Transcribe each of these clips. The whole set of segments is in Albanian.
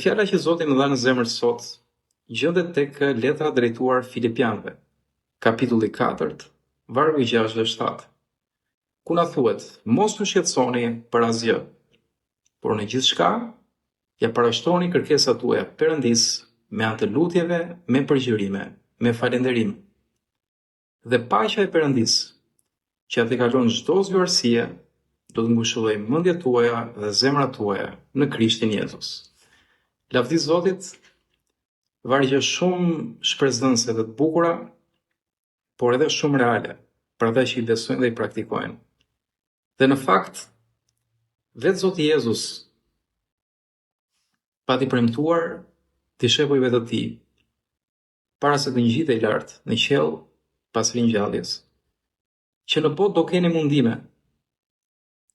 Fjala që Zoti më dha në zemër sot gjendet tek letra drejtuar Filipianëve, kapitulli 4, vargu 6 dhe 7, ku na thuhet: mos u shqetësoni për asgjë, por në gjithçka ja parashtoni kërkesat tuaja Perëndisë me anë të lutjeve, me përgjërime, me falënderim. Dhe paqja e Perëndisë, që atë kalon çdo zgjuarësie, do të ngushëllojë mendjet tuaja dhe zemrat tuaja në Krishtin Jezus. Lavdi Zotit, vargje shumë shpresdhënëse dhe të bukura, por edhe shumë reale për ata që i besojnë dhe i praktikojnë. Dhe në fakt, vetë Zoti Jezus pati premtuar dishepujve të tij para se të ngjitej lart në qiell pas ringjalljes, që në botë do keni mundime,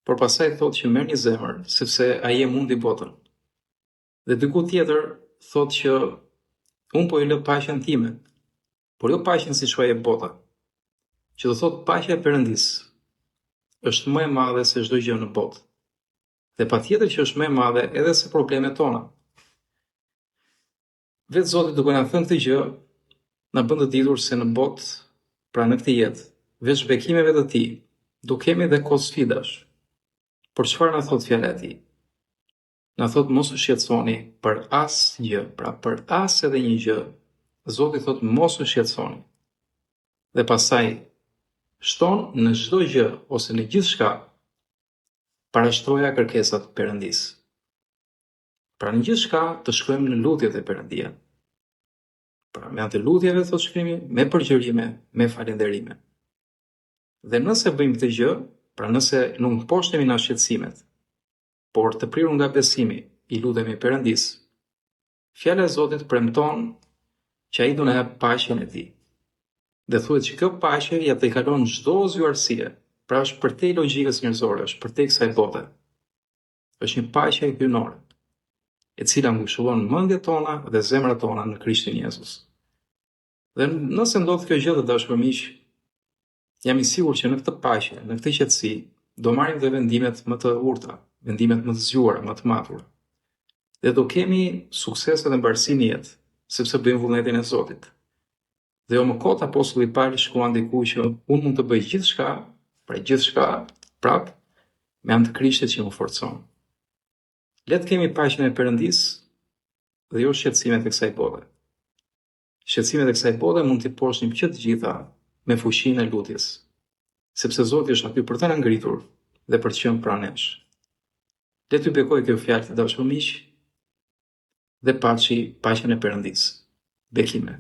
por pastaj thotë që merrni zemër, sepse ai e mundi botën. Dhe diku tjetër thotë që unë po i lë paqen time, por jo paqen siç e jep bota. Që do thotë paqja e Perëndisë është më e madhe se çdo gjë në botë. Dhe patjetër që është më e madhe edhe se problemet tona. Vetë Zoti duke na thënë këtë gjë, na bën të ditur se në botë, pra në këtë jetë, veç bekimeve të tij, do kemi edhe kohë sfidash. Por çfarë na thot fjala e tij? Na thot mos u shqetësoni për asgjë, pra për as edhe një gjë. Zoti thot mos u shqetësoni. Dhe pastaj shton në çdo gjë ose në gjithçka parashtroja kërkesat Perëndisë. Pra në gjithçka të shkojmë në lutjet e Perëndia. Pra me anë të lutjeve, thot shkrimi, me përgjërime, me falënderime. Dhe nëse bëjmë këtë gjë, pra nëse nuk mposhtemi nga shqetësimet, por të prirur nga besimi, i lutemi Perëndisë, fjala e Zotit premton që ai do na jap paqen e tij. Dhe thuhet që kjo paqe ja të kalon çdo zgjuarësie, pra është përtej logjikës njerëzore, është përtej kësaj bote. Është një paqe hyjnore, e cila ngushëllon mendjet tona dhe zemrat tona në Krishtin Jezus. Dhe nëse ndodh kjo gjë, të dashur miq, jam i sigurt që në këtë paqe, në këtë qetësi, do marrim dhe vendimet më të urta, vendimet më të zgjuara, më të matura. Dhe do kemi sukses dhe mbarësi në jetë, sepse bëjmë vullnetin e Zotit. Dhe jo më kot apostulli Pauli shkruan diku që unë mund të bëj gjithçka, pra gjithçka prap, me anë të Krishtit që më forcon. Le të kemi paqen e Perëndisë dhe jo shqetësimet e kësaj bote. Shqetësimet e kësaj bote mund t'i poshtim që të gjitha me fuqinë e lutjes, sepse Zoti është aty për të na ngritur dhe për të qenë pranë nesh. Le t'ju bekoj kjo fjalë të dashur miq, dhe paqen e Perëndisë. Bekime.